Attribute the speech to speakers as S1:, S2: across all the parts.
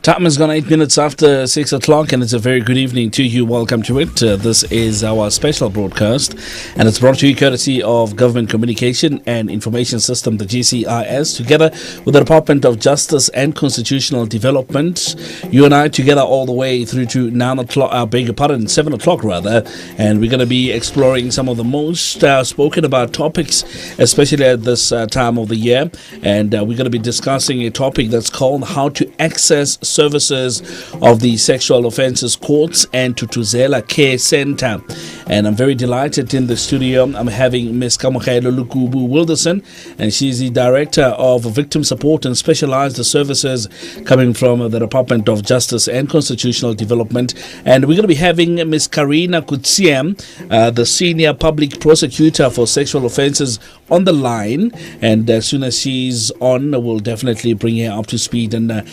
S1: Time has gone 8 minutes after 6 o'clock, and it's a very good evening to you. Welcome to it. This is our special broadcast, and it's brought to you courtesy of Government Communication and Information System, the GCIS, together with the Department of Justice and Constitutional Development. You and I together all the way through to 9 o'clock, 7 o'clock rather, and we're going to be exploring some of the most spoken about topics, especially at this time of the year. And we're going to be discussing a topic that's called how to access services of the Sexual Offences Courts and Thuthuzela Care Center. And I'm very delighted in the studio. I'm having Ms. Kamogelo Lekubu-Wilderson, and she's the Director of Victim Support and Specialized Services coming from the Department of Justice and Constitutional Development. And we're going to be having Ms. Carina Coetzee, the Senior Public Prosecutor for Sexual Offences, on the line. And as soon as she's on, we'll definitely bring her up to speed and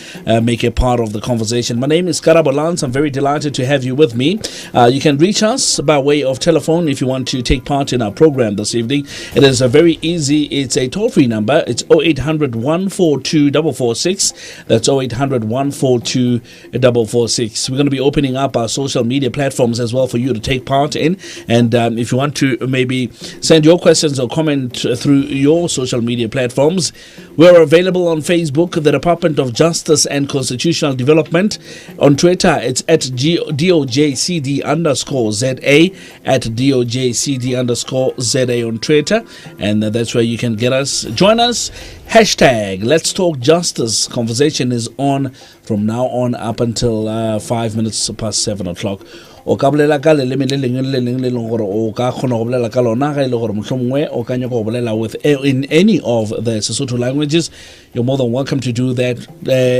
S1: make a part of the conversation. My name is Karabalans. I'm very delighted to have you with me. You can reach us by way of telephone if you want to take part in our program this evening. It is very easy. It's a toll-free number. It's 0800 142 446. That's 0800 142 446. We're going to be opening up our social media platforms as well for you to take part in. And if you want to maybe send your questions or comment through your social media platforms, we're available on Facebook, the Department of Justice and Constitutional Development. On Twitter, it's at DOJ&CD _ZA, at DOJ&CD _ZA on Twitter. And that's where you can get us. Join us. Hashtag Let's Talk Justice. Conversation is on from now on up until 5 minutes past 7 o'clock. O ka bolela ka leleme le leng le leng le leng gore o ka kgona go bolela ka lona ga ile gore mohlomongwe o ka nyaka go bolela with in any of the Sesotho languages. You're more than welcome to do that.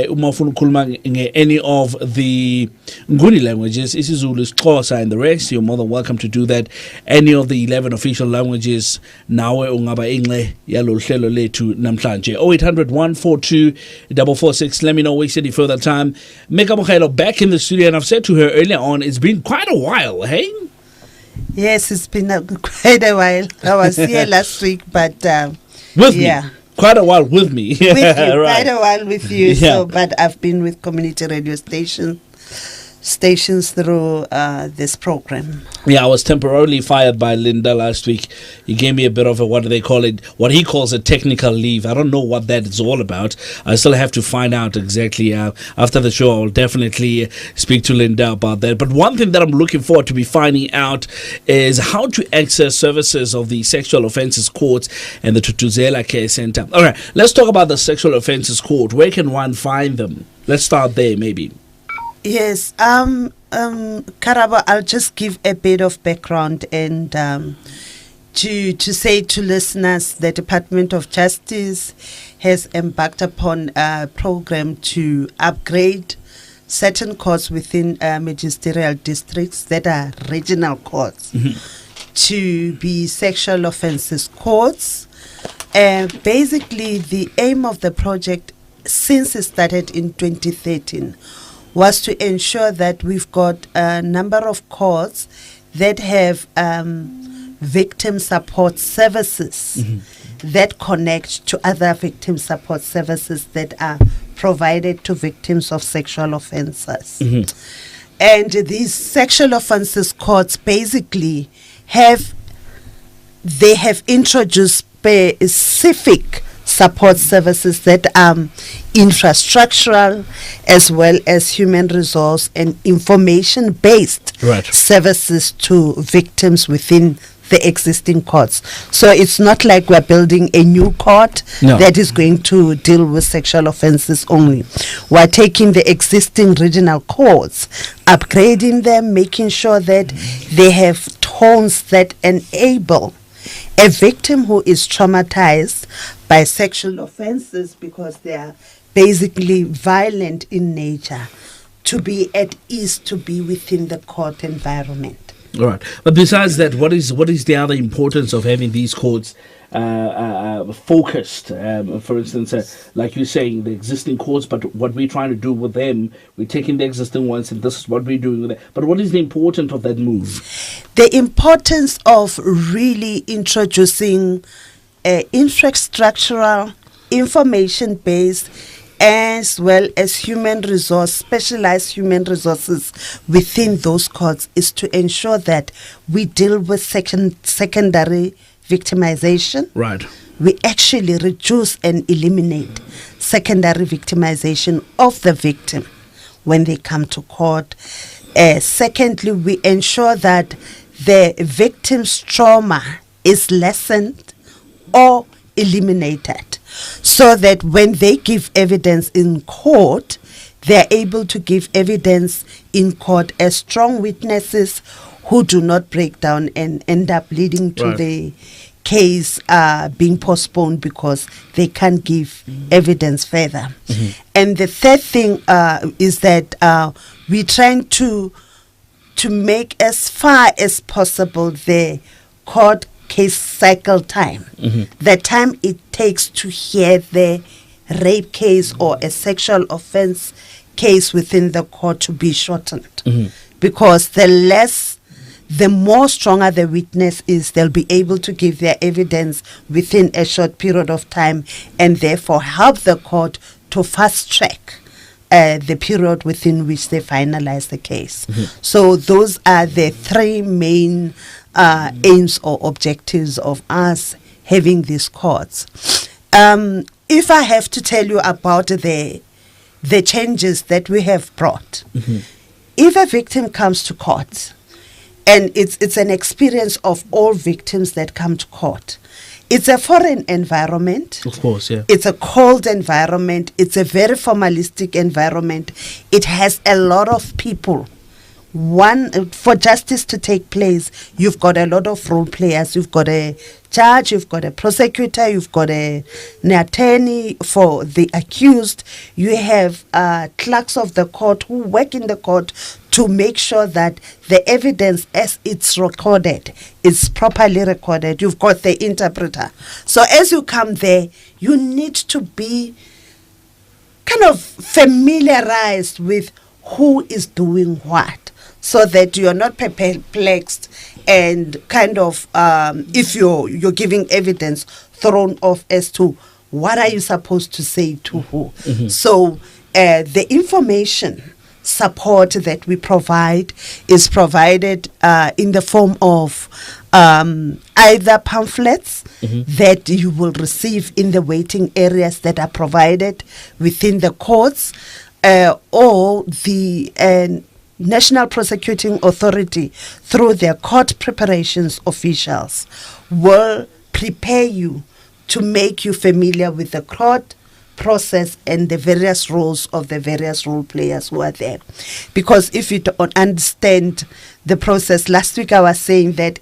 S1: Uma ufuna ukukhuluma in any of the Nguni languages, isiZulu, isiXhosa, and the rest, you're more than welcome to do that. Any of the 11 official languages, nawe ungaba ingle yalo hlelo lethu namhlanje. 0800 142 446. Let me know waste any further time. Kamogelo back in the studio, and I've said to her earlier on, it's been quite a while, hey?
S2: Yes, it's been quite a while. I was here last week, but
S1: with me. Quite a while with me.
S2: With you, right. Quite a while with you.
S1: Yeah.
S2: So, but I've been with community radio stations through this program.
S1: Yeah, I was temporarily fired by Linda last week. He gave me a bit of a, what do they call it, what he calls a technical leave. I don't know what that is all about. I still have to find out exactly. After the show, I'll definitely speak to Linda about that. But one thing that I'm looking forward to be finding out is how to access services of the Sexual Offences Court and the Thuthuzela Care Center. All right, let's talk about the Sexual Offences Court. Where can one find them? Let's start there, maybe.
S2: Yes, Karabo, I'll just give a bit of background and to say to listeners, the Department of Justice has embarked upon a program to upgrade certain courts within magisterial districts that are regional courts to be sexual offences courts. Basically, the aim of the project, since it started in 2013, was to ensure that we've got a number of courts that have victim support services that connect to other victim support services that are provided to victims of sexual offences. And these sexual offences courts basically have introduced specific support services that are infrastructural as well as human resource and information-based services to victims within the existing courts. So it's not like we're building a new court that is going to deal with sexual offences only. We're taking the existing regional courts, upgrading them, making sure that they have tones that enable a victim who is traumatized by sexual offences because they are basically violent in nature to be at ease to be within the court environment.
S1: All right. But besides that, what is the other importance of having these courts focused? For instance, like you're saying, the existing courts, but what we're trying to do with them, we're taking the existing ones and this is what we're doing with it. But what is the importance of that move?
S2: The importance of really introducing infrastructural, information-based, as well as specialized human resources within those courts, is to ensure that we deal with secondary victimization.
S1: Right.
S2: We actually reduce and eliminate secondary victimization of the victim when they come to court. Secondly, we ensure that the victim's trauma is lessened or eliminated, so that when they give evidence in court, they're able to give evidence in court as strong witnesses who do not break down and end up leading to the case being postponed because they can't give evidence further. And the third thing is that we're trying to make as far as possible the court case cycle time, the time it takes to hear the rape case or a sexual offense case within the court to be shortened. Because the more stronger the witness is, they'll be able to give their evidence within a short period of time, and therefore help the court to fast track the period within which they finalize the case. So those are the three main aims or objectives of us having these courts. If I have to tell you about the changes that we have brought, if a victim comes to court, and it's an experience of all victims that come to court, it's a foreign environment.
S1: Of course, yeah.
S2: It's a cold environment. It's a very formalistic environment. It has a lot of people. For justice to take place, you've got a lot of role players. You've got a judge, you've got a prosecutor, you've got an attorney for the accused. You have clerks of the court who work in the court to make sure that the evidence as it's recorded is properly recorded. You've got the interpreter. So as you come there, you need to be kind of familiarized with who is doing what, so that you're not perplexed and kind of, if you're giving evidence, thrown off as to what are you supposed to say to who. So the information support that we provide is provided in the form of either pamphlets that you will receive in the waiting areas that are provided within the courts, or the National Prosecuting Authority, through their court preparations officials, will prepare you to make you familiar with the court process and the various roles of the various role players who are there. Because if you don't understand the process, last week I was saying that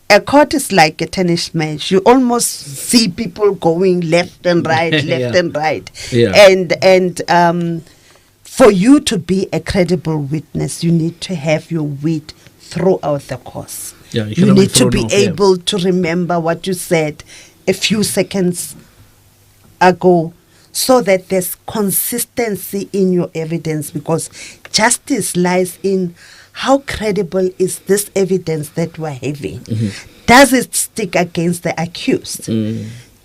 S2: a court is like a tennis match. You almost see people going left and right, left and right. And for you to be a credible witness, you need to have your wit throughout the course. You need to be able to remember what you said a few seconds ago, so that there's consistency in your evidence, because justice lies in how credible is this evidence that we're having. Does it stick against the accused?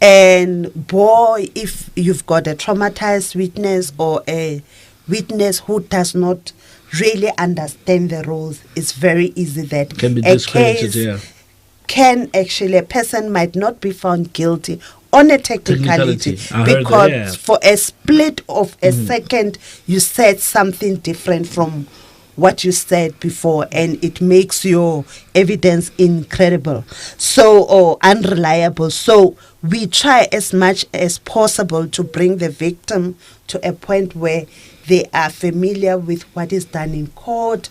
S2: And boy, if you've got a traumatized witness or a witness who does not really understand the rules, it's very easy that
S1: can be
S2: a
S1: discredited.
S2: A person might not be found guilty on a technicality because for a split of a second you said something different from what you said before, and it makes your evidence incredible, or unreliable. So we try as much as possible to bring the victim to a point where they are familiar with what is done in court,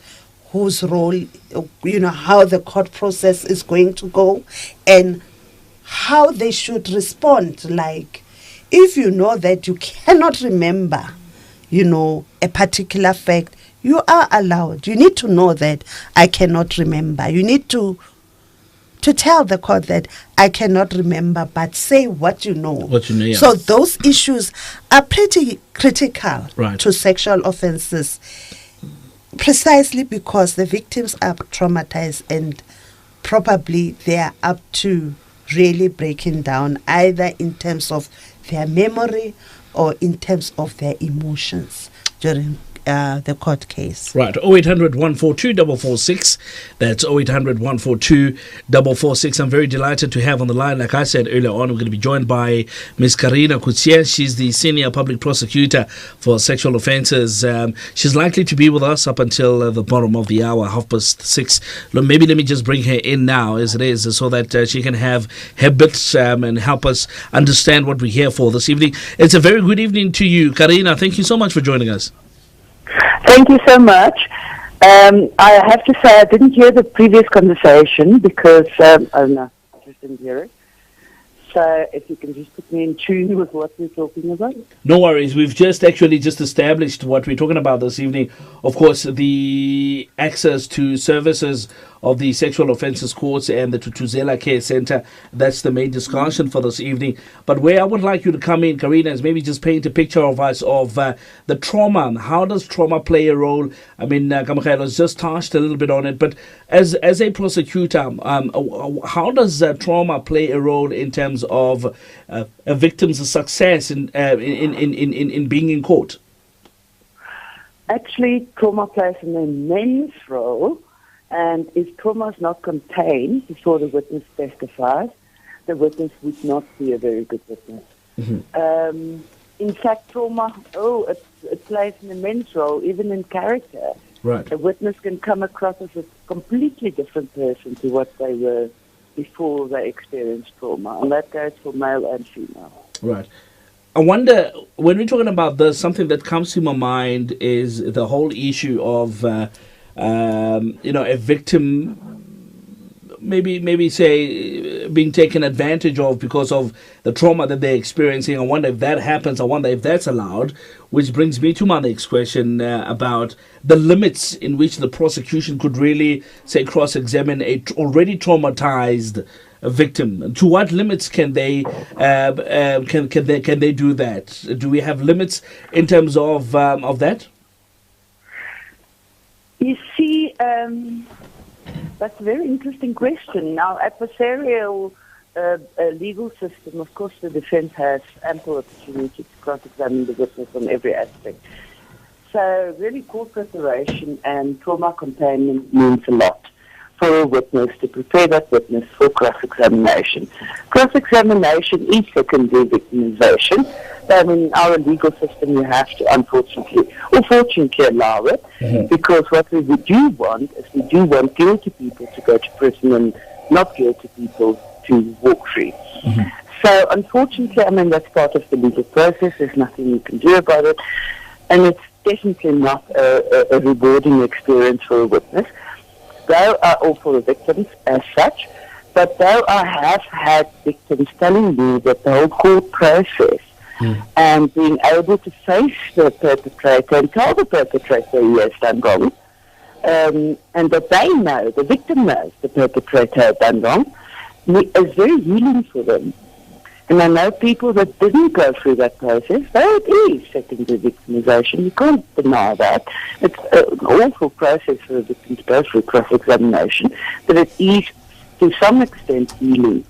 S2: whose role, how the court process is going to go, and how they should respond. Like, if you know that you cannot remember, a particular fact, you are allowed. You need to know that I cannot remember. You need to tell the court that I cannot remember, but say what you know. So those issues are pretty critical to sexual offences, precisely because the victims are traumatized and probably they are up to really breaking down, either in terms of their memory or in terms of their emotions during the court case.
S1: Right, 0800 142 446. That's 0800 142 446. I'm very delighted to have on the line, like I said earlier on, we're going to be joined by Ms. Carina Coetzee. She's the Senior Public Prosecutor for Sexual Offences. She's likely to be with us up until the bottom of the hour, 6:30. Maybe let me just bring her in now as it is, so that she can have her bits and help us understand what we're here for this evening. It's a very good evening to you, Carina. Thank you so much for joining us.
S3: Thank you so much. I have to say I didn't hear the previous conversation because, I just didn't hear it. So if you can just put me in tune with what we're talking about.
S1: No worries. We've just established what we're talking about this evening. Of course, the access to services of the Sexual Offences Courts and the Thuthuzela Care Centre. That's the main discussion for this evening. But where I would like you to come in, Carina, is maybe just paint a picture of us of the trauma. How does trauma play a role? I mean, Kamogelo has just touched a little bit on it, but as a prosecutor, how does trauma play a role in terms of a victim's success in being in court?
S3: Actually, trauma plays an immense role. And if trauma is not contained before the witness testifies, the witness would not be a very good witness. Mm-hmm. In fact, trauma, it plays an immense role, even in character.
S1: Right.
S3: A witness can come across as a completely different person to what they were before they experienced trauma. And that goes for male and female.
S1: Right. I wonder, when we're talking about this, something that comes to my mind is the whole issue of a victim maybe say being taken advantage of because of the trauma that they're experiencing. I wonder if that happens. I wonder if that's allowed, which brings me to my next question about the limits in which the prosecution could really, say, cross-examine a already traumatized victim. To what limits can they can they do that? Do we have limits in terms of that?
S3: You see, that's a very interesting question. Now, adversarial legal system, of course, the defense has ample opportunity to cross-examine the witness on every aspect. So, really, court preparation and trauma containment means a lot for a witness to prepare that witness for cross-examination. Cross-examination is secondary victimization. I mean, in our legal system, you have to, unfortunately, or fortunately, allow it, because what we do want is we do want guilty people to go to prison and not guilty people to walk free. Mm-hmm. So, unfortunately, I mean, that's part of the legal process. There's nothing you can do about it. And it's definitely not a rewarding experience for a witness, or for the victims as such. But though I have had victims telling me that the whole court process and being able to face the perpetrator and tell the perpetrator he has done wrong, and that they know, the victim knows the perpetrator has done wrong, is very healing for them. And I know people that didn't go through that process, though it is secondary victimization. You can't deny that. It's an awful process for a victim to go through cross-examination, but it is, to some extent, healing.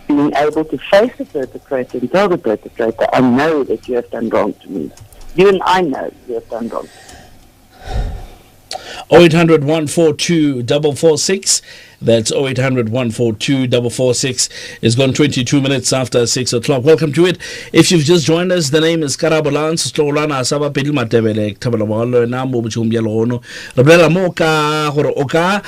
S3: Being able to face the perpetrator and tell the perpetrator, I know that you have done wrong to me. You and I know you have done wrong.
S1: 0800 142 446. That's 0800 142 446. It's gone 22 minutes after 6 o'clock. Welcome to it. If you've just joined us, the name is Karabolans Stolana Saba Pedil Matebele Tabalawalo Namu Chumbialono. Rabela Moka Oka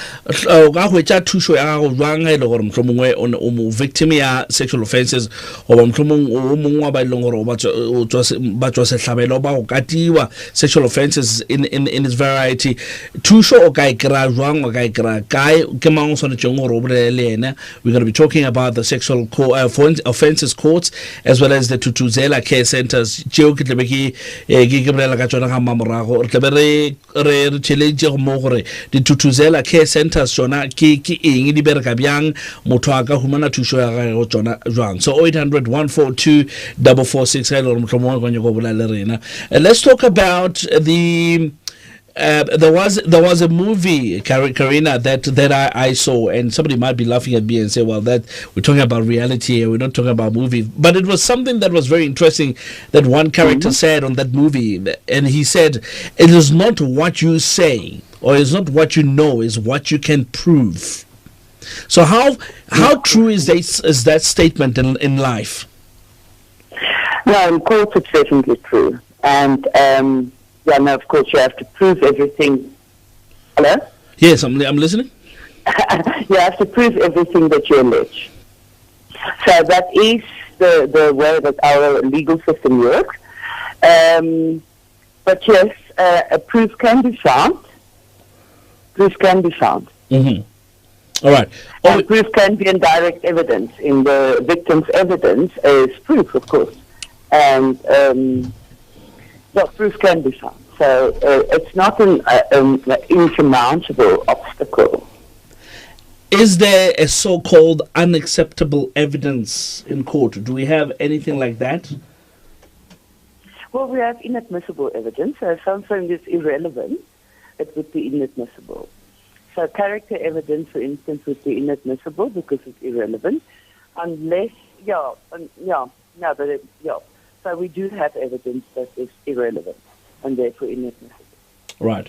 S1: Whicha Tusho Wanga or Mtomwe on victimia sexual offences or Mtomwa by Longoro Bachos Sabeloba Katiwa sexual offences in its variety. Tusho Okai Kra Wang Okai Kai Kemang. We're going to be talking about the sexual offences courts as well as the Thuthuzela care centers. The Thuthuzela care centers so 800 142 446. Let's talk about the There was a movie, Carina, that I saw, and somebody might be laughing at me and say, well, that we're talking about reality and we're not talking about movies. But it was something that was very interesting that one character said on that movie, and he said, it is not what you say or it's not what you know, it's what you can prove. So how true is that statement in life?
S3: No, in court it's definitely true. And yeah, no, of course you have to prove everything. Hello?
S1: Yes, I'm listening.
S3: You have to prove everything that you allege. So that is the way that our legal system works. But yes, a proof can be found. Proof can be found.
S1: All right.
S3: And proof can be in direct evidence. In the victim's evidence is proof, of course. And yeah, proof can be found. So it's not an insurmountable obstacle.
S1: Is there a so-called unacceptable evidence in court? Do we have anything like that?
S3: Well, we have inadmissible evidence. So if something is irrelevant, it would be inadmissible. So character evidence, for instance, would be inadmissible because it's irrelevant, unless, So we do have evidence that is irrelevant and therefore inadmissible.
S1: Right.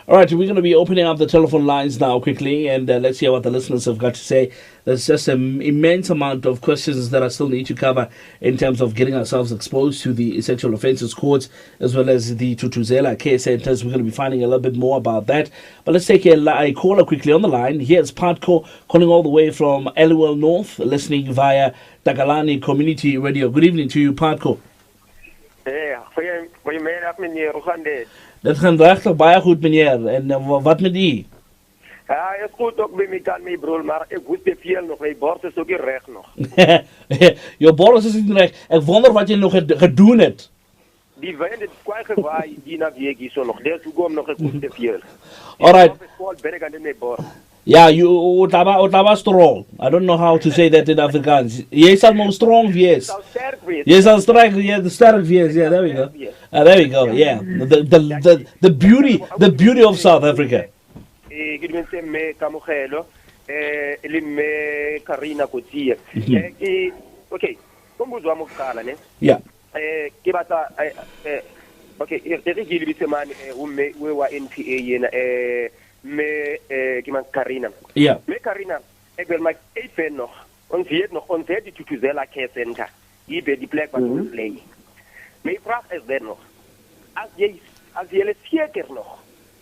S1: All right, we're going to be opening up the telephone lines now quickly, and let's hear what the listeners have got to say. There's just an immense amount of questions that I still need to cover in terms of getting ourselves exposed to the sexual offences courts as well as the Thuthuzela care centres. We're going to be finding a little bit more about that. But let's take a caller quickly on the line. Here's Patco calling all the way from Eliwell North, listening via Takalani Community Radio. Good evening to you, Patco.
S4: Goedemiddag, meneer. Hoe gaat dit?
S1: Dat gaat rechtelijk baie goed, meneer. En wat met die?
S4: Ja, is goed ook bij mij kan mee, broer, maar ik wist te veel nog. Mijn borst is ook niet recht nog.
S1: Je borst is niet recht. Ik wonder wat je nog gedaan hebt.
S4: Die wind is kwijt gewaaid, die naar Wiegie zo nog. Deze kom nog ik wist te veel.
S1: Alright.
S4: Ik vol ben aan mijn borst.
S1: Yeah, you utaba strong. I don't know how to say that in Afrikaans. Yes, I'm strong, yes. Yes, I'm strong, yeah, the sterk, yes, yeah, there we go. There we go, yeah. The beauty of South Africa.
S4: Ik ben met Kamogelo, met Carina Coetzee. Okay, kom we zo aan elkaar, né?
S1: Yeah.
S4: Kibata, okay, ik jullie weten man, we waren NPA met Carina.
S1: Ja.
S4: Met Carina, ik wil maar even nog. Ons heeft die Thuthuzela care center. Hier bij die plek waar we liggen. Mijn vraag is er nog. Als jullie zeker nog,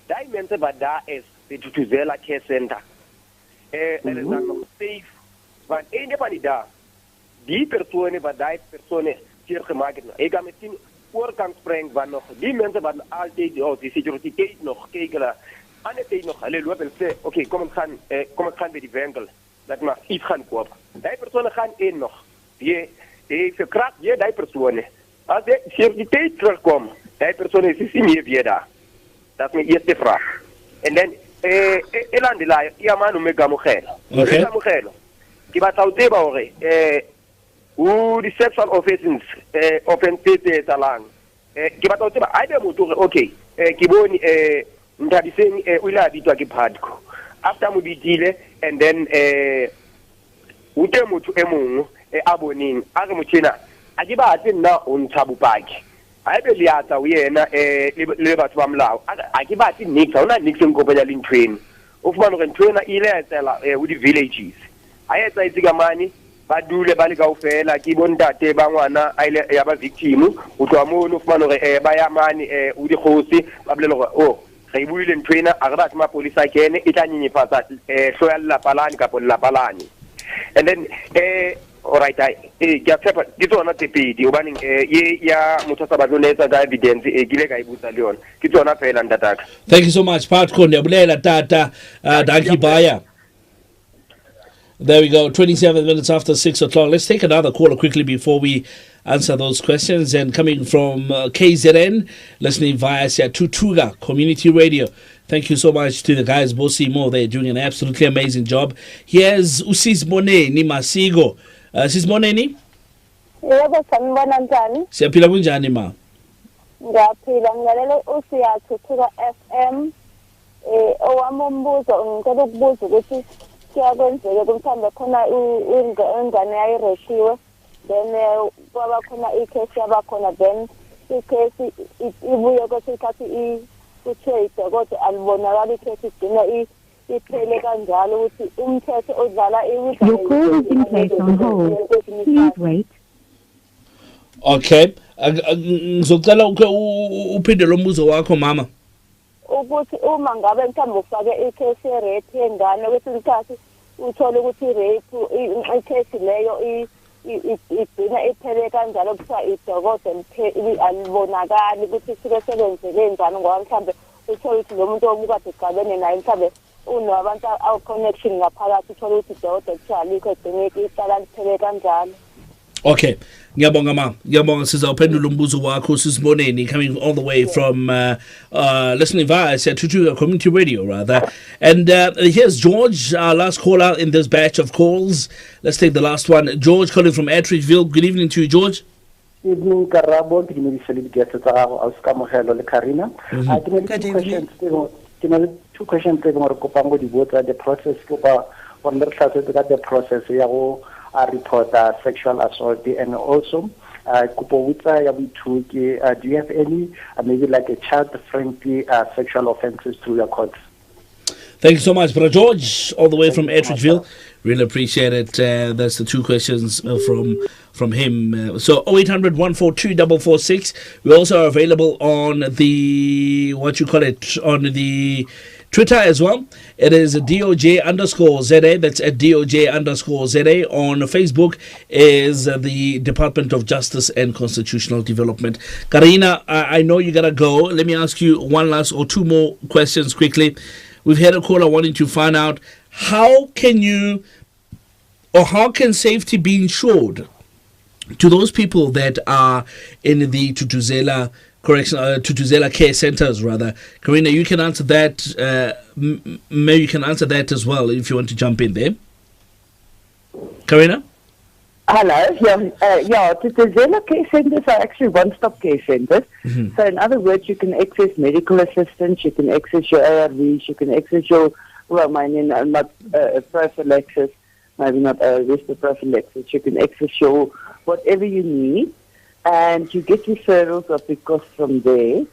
S4: die mensen wat daar is, de Thuthuzela care center, er is dan nog safe. Want een van die daar, die personen wat die personen zeer gemaakt hebben. Ik ga meteen voor kan springen van nog, die mensen wat altijd die securiteit nog kijken. Aan de tijd nog, alleen lopen en zeggen, oké, kom ik gaan bij die winkel. Dat mag iets gaan kopen. Die personen gaan één nog. Die verkracht je die personen. Als die tijd terugkomt, die personen is niet meer weer daar. Dat is mijn eerste vraag. En dan, elandelaar, ja man, met Kamogelo.
S1: Oké.
S4: Kamogelo. Die wat zou zeggen, hoor, hoe die sexual offenses, offenses talang. Die wat zou zeggen, hij moet toch, oké, kiboni, ndabiseni ula ditwa ke phadko after mo ditile and then ute motho e mongwe a boneng a re motšhena a ke batse nna o ntsha bopaki a ebe le atsa o yena le batho ba molao a ke batse nix ga ona nix nkopanya le ntwena o fumana gore ntwena ile ya tsela o di villages a etsa itse ka mane ba dule ba le kaofela ke bontate ba ngwana a ile ya ba victim o tloa mono o fumana gore ba ya mane o di kgosi ba bolele gore oh re buile ntwena a re batho mapolisa a kene e tla nyenyefatsa hlo ya lelapa lane kapo lelapa lane and then alright ke a tshepa ke tsona tse pedi obaneng ye ya motho sa batlo letsa ka evidence ke ile ka e butsa le yona ke tsona fela ntataka.
S1: Thank you so much, Patco. Ndiyabulela tata. Dankie baya. There we go, 27 minutes after 6 o'clock. Let's take another caller quickly before we answer those questions. And coming from KZN, listening via Tutuga Community Radio. Thank you so much to the guys, Bosimo. They're doing an absolutely amazing job. Here's Usismoneni Masigo. Sismoneni?
S5: Yebo, sanibona njani?
S1: Siyaphila kunjani ma?
S5: Ngiyaphila ngilalela uSiyathuthuka FM. Owami umbuzo ngicela ukubuza ukuthi kuyakwenzeka mhlawumbe khona ingane yayireshiwe then kwaba khona i-case yabakhona then i-case ibuye kwesikhathi kuthiwe idokotela alibonakala i-case igcina iphele kanjalo ukuthi umthetho odlala
S6: Your call has been placed on hold. Please wait.
S1: Okay. Ngizocela uphinde lo mbuzo wakho mama.
S5: Ukuthi uma ngabe mhlawumbe ufake i-case ye-rape yengane kwesinye isikhathi uthole ukuthi i-rape i-case leyo igcina iphele kanjalo kuthiwa idokotela alibonakali ukuthi suke sekwenzeke njani ngoba mhlawumbe uthole ukuthi lo muntu omukade egabene naye mhlawumbe unabantu awu-connection ngaphakathi uthole ukuthi idokotela kuthiwa alikho egcine iqala liphele kanjalo.
S1: Okay. Ngiyabonga ma. Ngiyabonga sizawuphendula umbuzo wakho sisiboneni coming all the way from listening via Thuthuzela Community Radio rather. And here's George, our last caller in this batch of calls. Let's take the last one. George calling from Atteridgeville. Good evening to you, George.
S7: Evening, Karabo. Good evening, Kamogelo, Carina. Two questions. The process the process report sexual assault and also do you have any maybe like a child-friendly sexual offences through your courts?
S1: Thank you so much, Brother George, all the way from Atteridgeville. Really appreciate it. That's the two questions from him. So 0800-142-446. We also are available on the on the Twitter as well. It is DOJ_ZA. That's at DOJ_ZA. On Facebook is the Department of Justice and Constitutional Development. Carina, I know you gotta go. Let me ask you one last or two more questions quickly. We've had a caller wanting to find out how can safety be ensured to those people that are in the Thuthuzela Thuthuzela care centers rather. Carina, you can answer that. Maybe you can answer that as well if you want to jump in there. Carina?
S3: Hello. Thuthuzela care centers are actually one-stop care centers. Mm-hmm. So in other words, you can access medical assistance, you can access your ARVs, you can access your, prophylaxis, maybe not ARVs, but prophylaxis. You can access your whatever you need. And you get referrals of the cost from there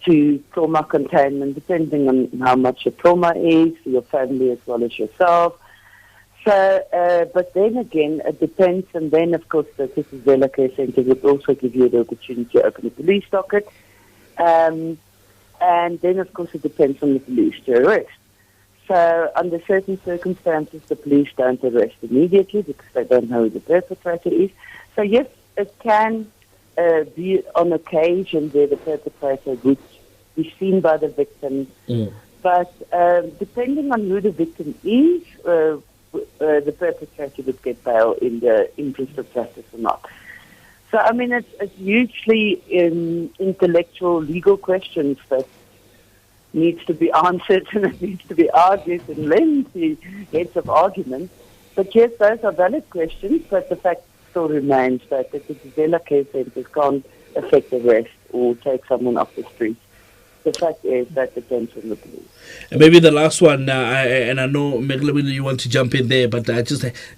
S3: to trauma containment, depending on how much your trauma is for your family as well as yourself. So, but then again, it depends. And then, of course, the Thuthuzela Care Centre would also give you the opportunity to open a police docket. And then, of course, it depends on the police to arrest. So, under certain circumstances, the police don't arrest immediately because they don't know who the perpetrator is. So, yes, it can be on occasion where the perpetrator would be seen by the victim. Mm. But depending on who the victim is, the perpetrator would get bail in the interest of justice or not. So, I mean, it's usually intellectual, legal questions that needs to be answered and it needs to be argued in lengthy heads of argument. But yes, those are valid questions, but the fact still remains that the Thuthuzela Care Centres can't affect arrest or take someone off the street. The fact is that depends on the police.
S1: And maybe the last one, and I know Meglabin, you want to jump in there, but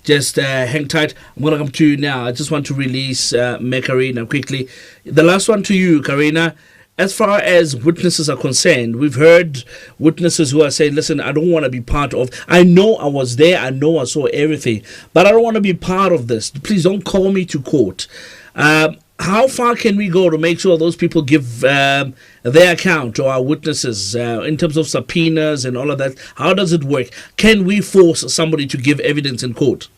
S1: just hang tight. I'm going to come to you now. I just want to release Carina quickly. The last one to you, Carina. As far as witnesses are concerned, we've heard witnesses who are saying, listen, I don't want to be part of, I know I was there, I know I saw everything, but I don't want to be part of this. Please don't call me to court. How far can we go to make sure those people give their account to our witnesses in terms of subpoenas and all of that? How does it work? Can we force somebody to give evidence in court?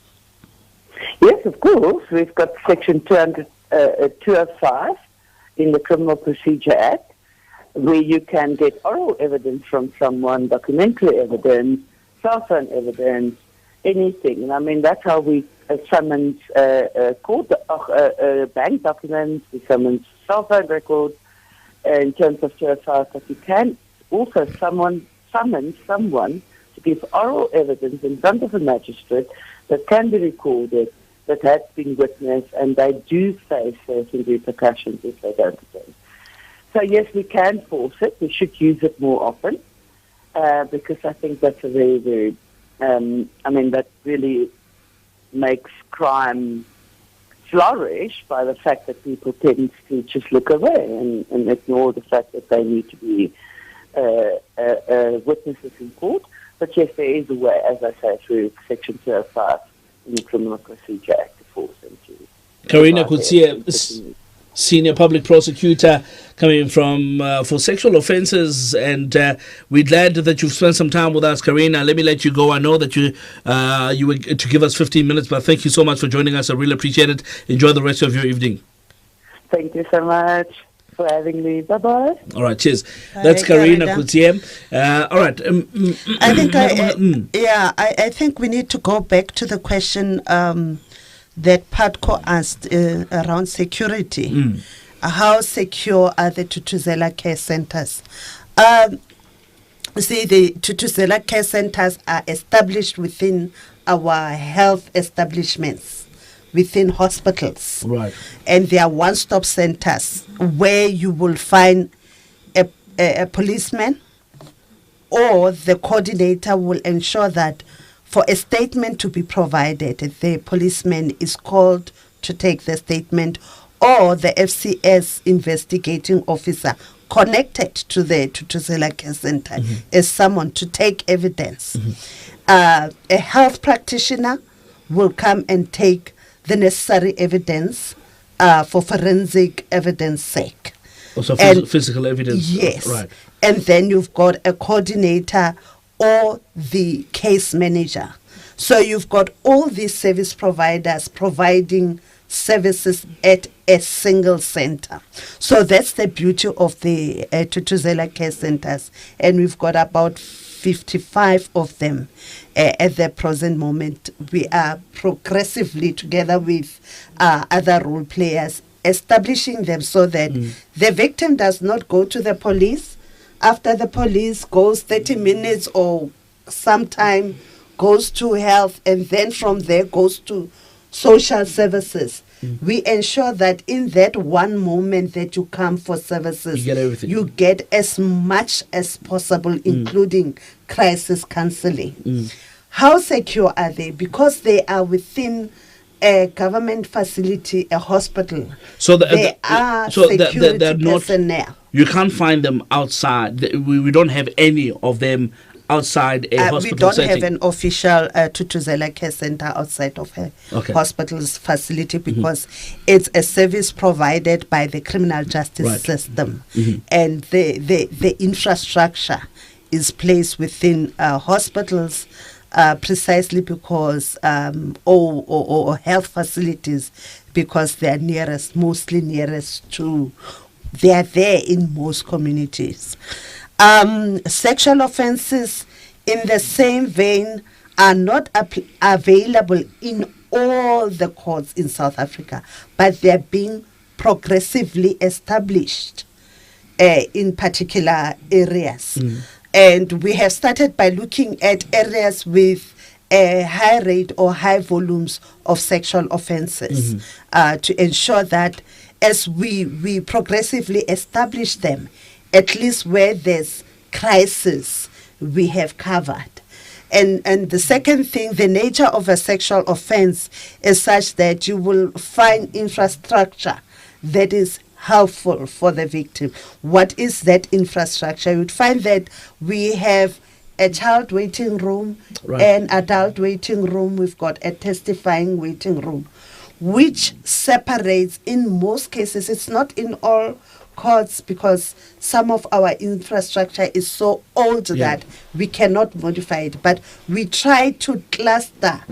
S3: Yes, of course. We've got Section 205 in the Criminal Procedure Act, where you can get oral evidence from someone, documentary evidence, cell phone evidence, anything. And I mean, that's how we summons court bank documents, we summons cell phone records in terms of 205, but you can also summon someone to give oral evidence in front of a magistrate that can be recorded, that has been witnessed, and they do face certain repercussions if they don't attend. So yes, we can force it. We should use it more often because I think that's a very, very, that really makes crime flourish by the fact that people tend to just look away and ignore the fact that they need to be witnesses in court. But yes, there is a way, as I say, through Section 205 in the Criminal Procedure Act to force them to.
S1: Carina Coetzee, Senior Public Prosecutor, coming from for sexual offences, and we're glad that you've spent some time with us, Carina. Let me let you go. I know that you were to give us 15 minutes, but thank you so much for joining us. I really appreciate it. Enjoy the rest of your evening.
S3: Thank you so much for having me. Bye-bye.
S1: All right, cheers. That's Carina Coetzee. All right.
S2: I think we need to go back to the question that Patco asked around security. How secure are the Thuthuzela care centers? The Thuthuzela care centers are established within our health establishments, within hospitals.
S1: Right.
S2: And they are one-stop centers where you will find a policeman, or the coordinator will ensure that for a statement to be provided, the policeman is called to take the statement, or the FCS investigating officer connected to the Thuthuzela Care Center is someone to take evidence. A health practitioner will come and take the necessary evidence for forensic evidence sake.
S1: Also physical evidence.
S2: Yes.
S1: Right.
S2: And then you've got a coordinator or the case manager. So you've got all these service providers providing services at a single center. So that's the beauty of the Thuthuzela care centers. And we've got about 55 of them at the present moment. We are progressively, together with other role players, establishing them so that the victim does not go to the police. After the police goes 30 minutes or sometime goes to health, and then from there goes to social services. We ensure that in that one moment that you come for services,
S1: you get everything.
S2: You get as much as possible, including crisis counseling. How secure are they? Because they are within a government facility, a hospital.
S1: So
S2: they are security
S1: they're not,
S2: personnel.
S1: You can't find them outside. We don't have any of them outside a hospital
S2: we don't
S1: setting.
S2: have an official Thuthuzela care center outside of a hospital's facility because it's a service provided by the criminal justice system, and the infrastructure is placed within hospitals precisely because or health facilities, because they are mostly nearest to. They are there in most communities. Sexual offences, in the same vein, are not available in all the courts in South Africa, but they're being progressively established in particular areas. And we have started by looking at areas with a high rate or high volumes of sexual offences to ensure that as we progressively establish them, at least where there's crisis, we have covered. And the second thing, the nature of a sexual offense is such that you will find infrastructure that is helpful for the victim. What is that infrastructure? You would find that we have a child waiting room, an adult waiting room, we've got a testifying waiting room, which separates, in most cases, it's not in all courts because some of our infrastructure is so old that we cannot modify it, but we try to cluster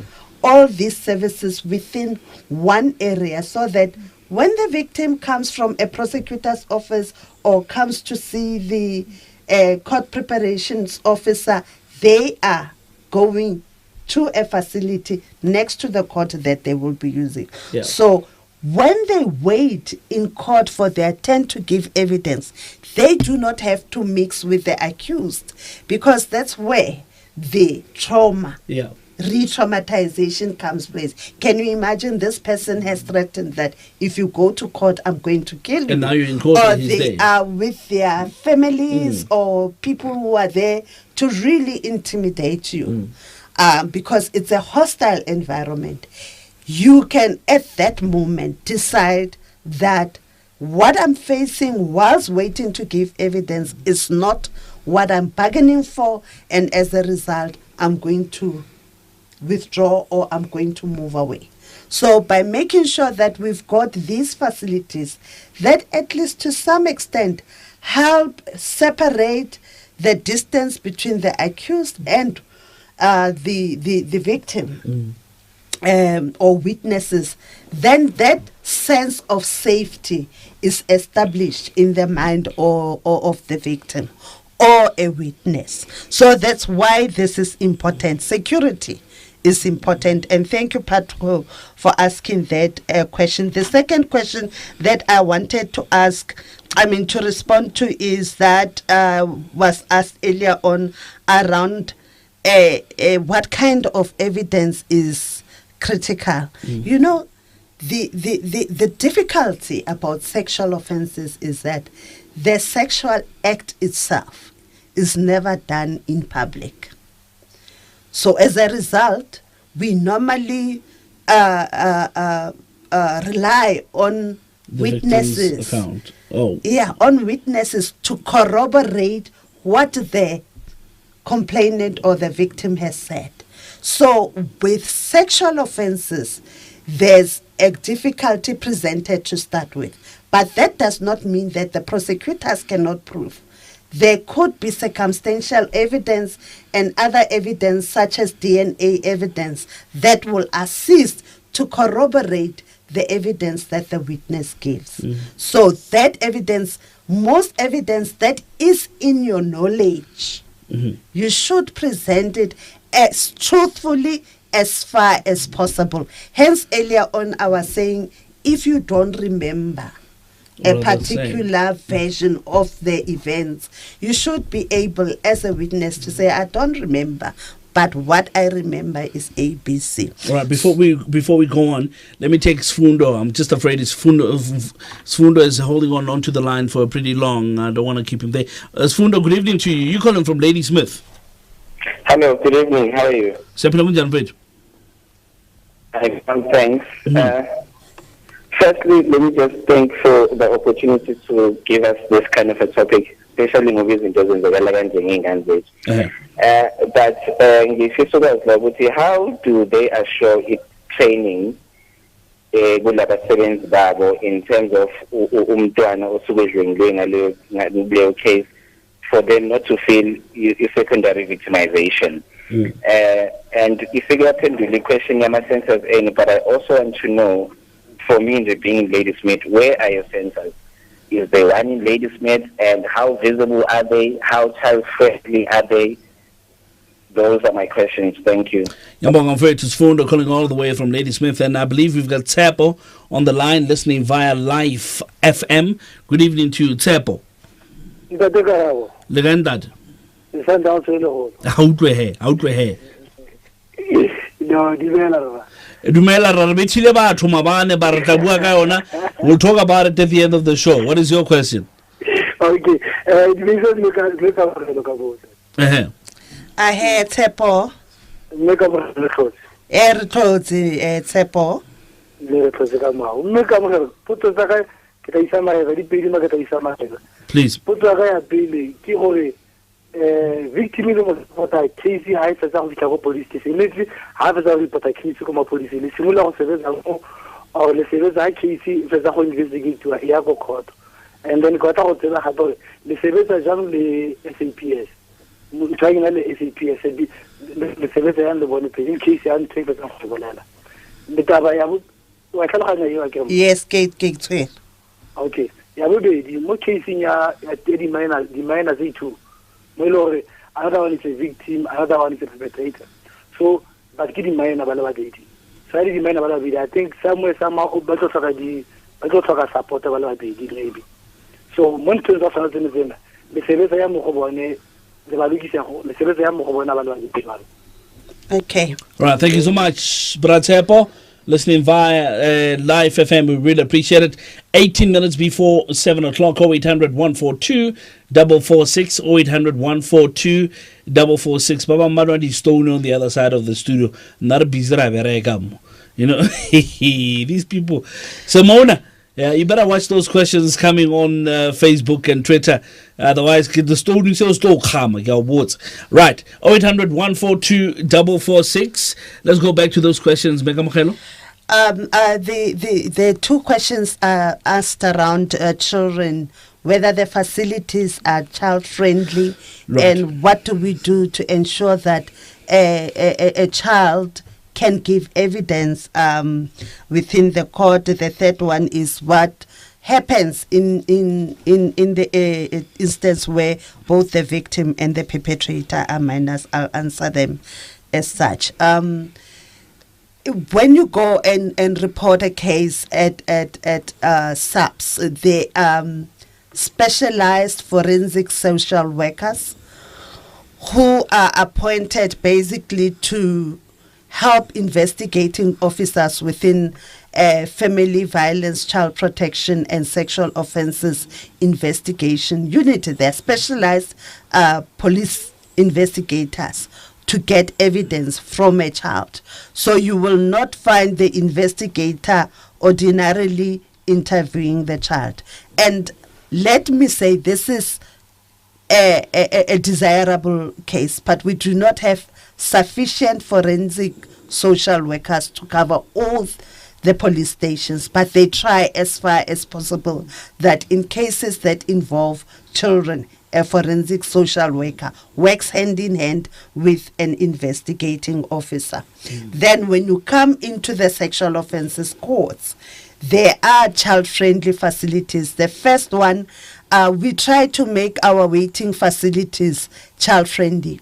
S2: all these services within one area so that when the victim comes from a prosecutor's office or comes to see the court preparations officer, they are going to a facility next to the court that they will be using. So when they wait in court for their turn to give evidence, they do not have to mix with the accused, because that's where the trauma re-traumatization comes place. Can you imagine this person has threatened that if you go to court, I'm going to kill you?
S1: And now you're in court
S2: or
S1: and he's
S2: they
S1: there.
S2: are with their families or people who are there to really intimidate you. Because it's a hostile environment. You can, at that moment, decide that what I'm facing whilst waiting to give evidence is not what I'm bargaining for, and as a result, I'm going to withdraw or I'm going to move away. So by making sure that we've got these facilities that at least to some extent help separate the distance between the accused and the victim or witnesses, then that sense of safety is established in the mind of the victim or a witness. So that's why this is important. Security is important. And thank you, Patrick, for asking that question. The second question that I wanted to ask, to respond to, is that was asked earlier on around what kind of evidence is critical. You know, the difficulty about sexual offenses is that the sexual act itself is never done in public. So as a result, we normally rely on
S1: The
S2: witnesses.
S1: victim's account. Oh.
S2: Yeah, on witnesses to corroborate what the complainant or the victim has said. So with sexual offenses, there's a difficulty presented to start with. But that does not mean that the prosecutors cannot prove. There could be circumstantial evidence and other evidence such as DNA evidence that will assist to corroborate the evidence that the witness gives. So that evidence, most evidence that is in your knowledge, you should present it as truthfully as far as possible. Hence, earlier on, I was saying, if you don't remember a particular version of the events, you should be able, as a witness, to say, I don't remember, but what I remember is ABC.
S1: All right, before we go on, let me take Sfundo. I'm just afraid Sfundo is holding on to the line for pretty long. I don't want to keep him there. Sfundo, good evening to you. You calling from Ladysmith?
S8: Hello, good evening. How are you? Thanks. Firstly, let me just thank for the opportunity to give us this kind of a topic, especially movies in English. But how do they assure it training in terms of case for them not to feel secondary victimization? And if you can really question your sensors, but I also want to know, for me, being in Ladysmith, where are your sensors? Is there one in Ladysmith, and how visible are they? How child-friendly are they? Those are my questions. Thank you.
S1: I'm afraid to Sfundo calling all the way from Ladysmith, and I believe we've got Tsepo on the line listening via Live FM. Good evening to you, Tsepo. Legandad. We'll talk about it at the end of the show. What is your question?
S9: Okay.
S2: I heard Tepo. Tepo.
S1: Please.
S9: Victim case I police station. Have a report a case from police in similar service or the service I case investigate to a Iago court. And then got out to the Habo. The service are generally SAPS. Trying the SAPS, the service and the one paying case and 3% of Bolana. The Tabayabu, I can't you again.
S2: Yes, Kate 3.
S9: Okay. Yabu, the more case in your the minor Z2. Another one is a victim, another one is a perpetrator. So, but getting my about dating. So I didn't mind about it. I think somewhere, somehow, better support about it, maybe. So, one turns off another thing. The service I am the service I am
S2: Okay.
S1: Right, thank you so much, Bratepo. Listening via Live FM, we really appreciate it. 18 minutes before 7 o'clock, 0800 142 446, 0800 142 446. Baba Marwadi Stone on the other side of the studio. Not a bizarre, you know, these people. Simona, yeah, you better watch those questions coming on Facebook and Twitter. Otherwise, the story sells to come. Your words. Right. 0800 142 446. Let's go back to those questions. Kamogelo.
S2: The two questions are asked around children, whether the facilities are child friendly,
S1: Right.
S2: and what do we do to ensure that a child can give evidence within the court. The third one is what happens in the instance where both the victim and the perpetrator are minors. I'll answer them as such. When you go and report a case at SAPS, the specialized forensic social workers who are appointed basically to help investigating officers within family violence, child protection, and sexual offences investigation unit. They're specialized police investigators to get evidence from a child. So you will not find the investigator ordinarily interviewing the child. And let me say, this is a desirable case, but we do not have sufficient forensic social workers to cover all the police stations, but they try as far as possible that in cases that involve children, a forensic social worker works hand in hand with an investigating officer. Then when you come into the sexual offences courts, there are child-friendly facilities. The first one, we try to make our waiting facilities child-friendly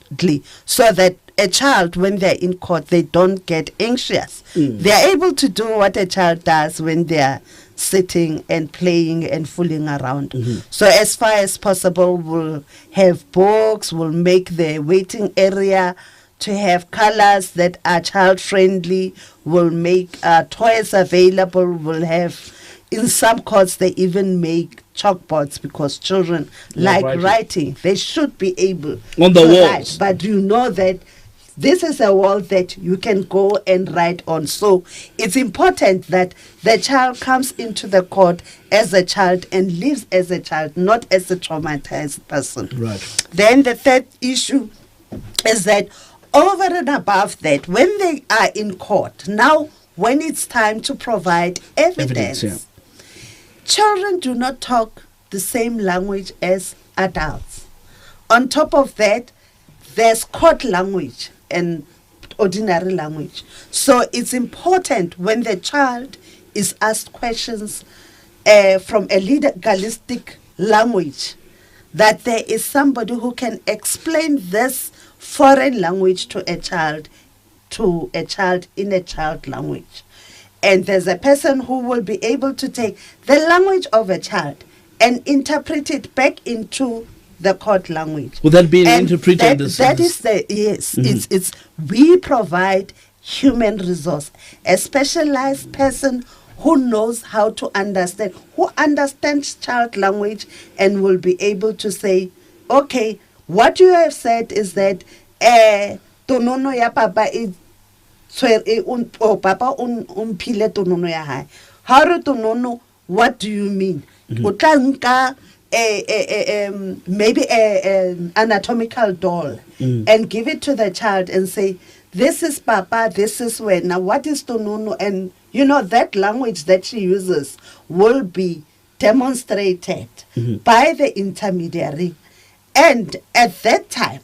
S2: so that a child, when they're in court, they don't get anxious. They're able to do what a child does when they're sitting and playing and fooling around. So as far as possible, we'll have books, we'll make the waiting area to have colors that are child-friendly, we'll make toys available, we'll have, in some courts, they even make chalkboards because children like writing. They should be able
S1: on the
S2: to
S1: walls.
S2: write, but you know that this is a wall that you can go and write on. So it's important that the child comes into the court as a child and lives as a child, not as a traumatized person.
S1: Right.
S2: Then the third issue is that over and above that, when they are in court, now when it's time to provide evidence, children do not talk the same language as adults. On top of that, there's court language and ordinary language. So it's important when the child is asked questions from a legalistic language that there is somebody who can explain this foreign language to a child in a child language. And there's a person who will be able to take the language of a child and interpret it back into the court language.
S1: Would that be an interpreter?
S2: That is the, yes, it's we provide human resource, a specialized person who knows how to understand, who understands child language and will be able to say, okay, what you have said is that tonono ya papa is papa pile tonono ya hai. How do tonono? What do you mean? Utlanka maybe an anatomical doll and give it to the child and say, this is papa, this is where. Now what is tonono? And you know that language that she uses will be demonstrated by the intermediary. And at that time,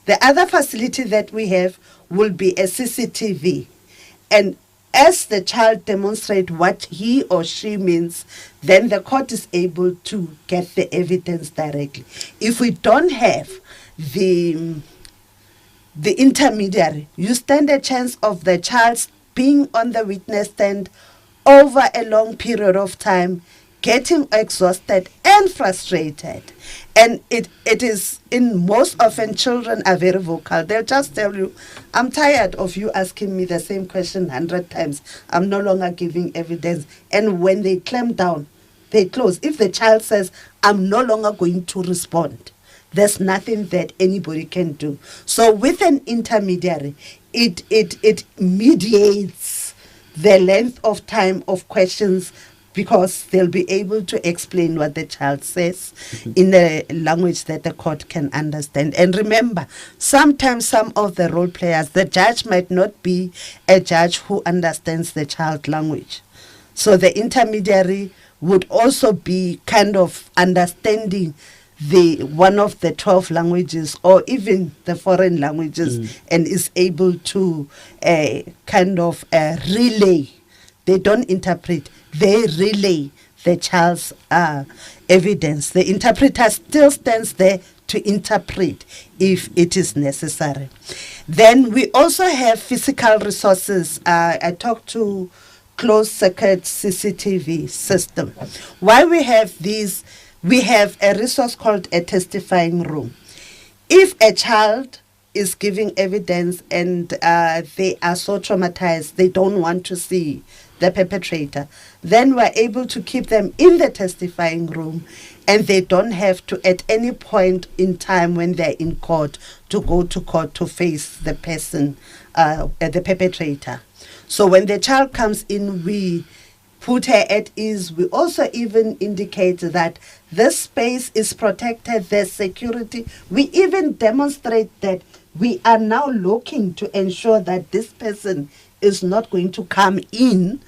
S2: the other facility that we have will be a CCTV. And as the child demonstrates what he or she means, then the court is able to get the evidence directly. If we don't have the intermediary, you stand a chance of the child being on the witness stand over a long period of time getting exhausted and frustrated. And it is, in most often, children are very vocal. They'll just tell you, I'm tired of you asking me the same question 100 times. I'm no longer giving evidence. And when they clamp down, they close. If the child says, I'm no longer going to respond, there's nothing that anybody can do. So with an intermediary, it mediates the length of time of questions, because they'll be able to explain what the child says in a language that the court can understand. And remember, sometimes some of the role players, the judge might not be a judge who understands the child language. So the intermediary would also be kind of understanding the one of the 12 languages or even the foreign languages, and is able to kind of relay. They don't interpret, they relay the child's evidence. The interpreter still stands there to interpret if it is necessary. Then we also have physical resources. I talked to closed circuit CCTV system. While we have these, we have a resource called a testifying room. If a child is giving evidence and they are so traumatized, they don't want to see the perpetrator, then we're able to keep them in the testifying room, and they don't have to, at any point in time when they're in court, to go to court to face the person, the perpetrator. So when the child comes in, we put her at ease. We also even indicate that this space is protected, there's security. We even demonstrate that we are now looking to ensure that this person is not going to come in.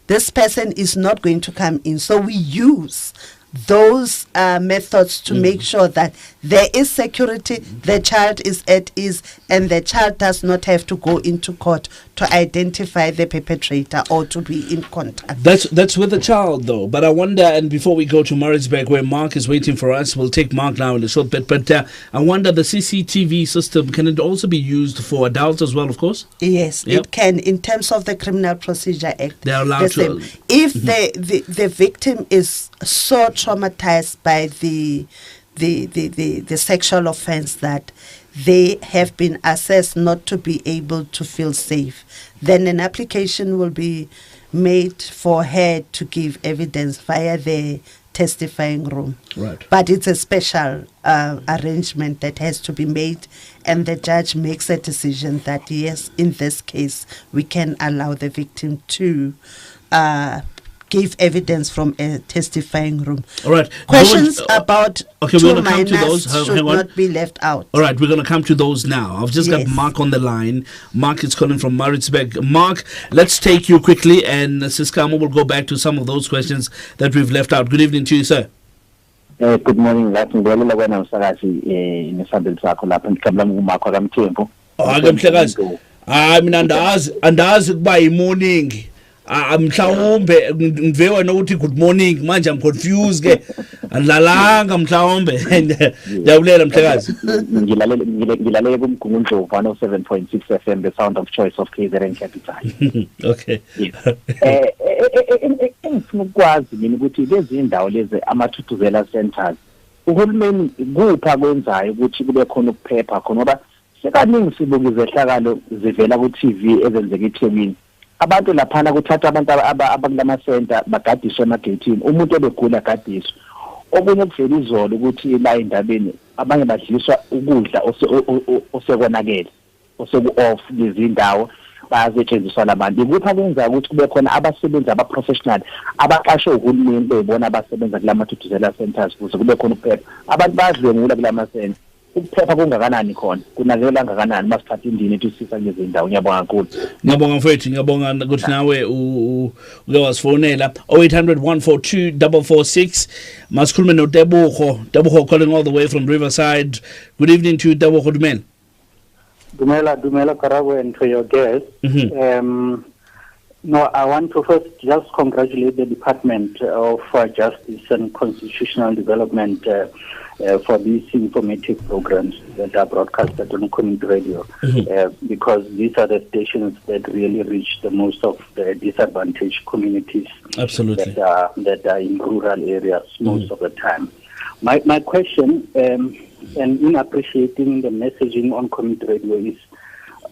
S2: This person is not going to come in. So we use those methods to make sure that there is security, the child is at ease, and the child does not have to go into court to identify the perpetrator or to be in contact.
S1: That's with the child, though. But I wonder, and before we go to Maritzburg, where Mark is waiting for us, we'll take Mark now in a short bit. But I wonder, the CCTV system, can it also be used for adults as well, of course?
S2: Yes, it can. In terms of the Criminal Procedure Act,
S1: they are allowed to.
S2: If the victim is so traumatized by the sexual offense that they have been assessed not to be able to feel safe, then an application will be made for her to give evidence via the testifying room.
S1: Right.
S2: But it's a special arrangement that has to be made, and the judge makes a decision that yes, in this case, we can allow the victim to give evidence from a testifying room.
S1: All right.
S2: Questions about
S1: we're come to those.
S2: should not be left out.
S1: All right, we're going to come to those now. I've just got Mark on the line. Mark is calling from Maritzburg. Mark, let's take you quickly, and Siskamo will go back to some of those questions that we've left out. Good evening to you, sir.
S10: Good morning.
S1: Andazi by morning. Mhlawumbe ngive wena uthi good morning manje I'm confused ke andlalanga mhlawumbe ndiyabulela mhlekazi.
S10: Ngilalele kumgungundlovu 107.6 FM, the sound of choice of KZN Capital.
S1: Okay.
S10: Engifuna ukwazi mina ukuthi lezi indawo lezi ama-Thuthuzela centers uhulumeni kupha kwenzayo ukuthi kube khona ukuphepha khona, ngoba sekaningi sibuka izehlakalo zivela ku-TV ezenzeka eThekwini. Abantu laphana kuthatha abantu abakulama center bagadiswe emageyithini, umuntu obegula agadiswe. Okunye kuvela izolo ukuthi la endabeni abanye badliswa ukudla osekonakele, oseku-off lezi indawo bayasetshenziswa labantu. Ikupha kwenza ukuthi kube khona abasebenzi aba-professional abaqashwe uhulumeni bebona abasebenza kulama Thuthuzela centers ukuze kube khona ukuphepha. Abantu bayadlwengula kulama center. Ukuphepha kungakanani khona, kunakekela kangakanani masithatha indini ethi sisa kulezi ndawo. Ngiyabonga kakhulu.
S1: Ngiyabonga mfethu, ngiyabonga ukuthi nawe uke wasifonela 0800-142-446. Masikhulume noTebogo calling all the way from Riverside. Good evening to Tebogo Dumela.
S9: Dumela Karabo, and to your guest.
S10: No, I want to first just congratulate the Department of Justice and Constitutional Development for these informative programs that are broadcasted on community radio, because these are the stations that really reach the most of the disadvantaged communities.
S1: Absolutely.
S10: that are in rural areas most of the time. My question, and in appreciating the messaging on community radio, is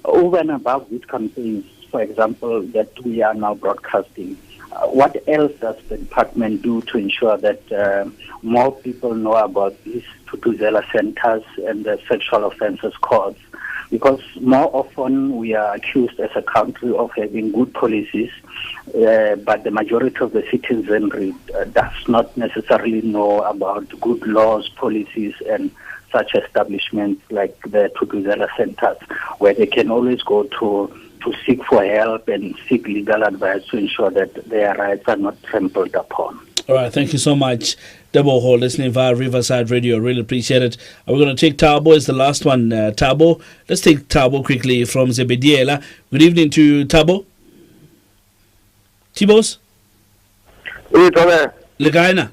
S10: over and above these campaigns, for example, that we are now broadcasting, what else does the department do to ensure that more people know about these Thuthuzela centers and the sexual offences courts? Because more often we are accused as a country of having good policies, but the majority of the citizenry does not necessarily know about good laws, policies, and such establishments like the Thuthuzela centers, where they can always go to seek for help and seek legal advice to ensure that their rights are not trampled upon.
S1: All right, thank you so much, Debo Hall, listening via Riverside Radio. Really appreciate it. We're going to take Thabo as the last one. Thabo, let's take Thabo quickly from Zebediela. Good evening to Thabo. Tibos? Legaina.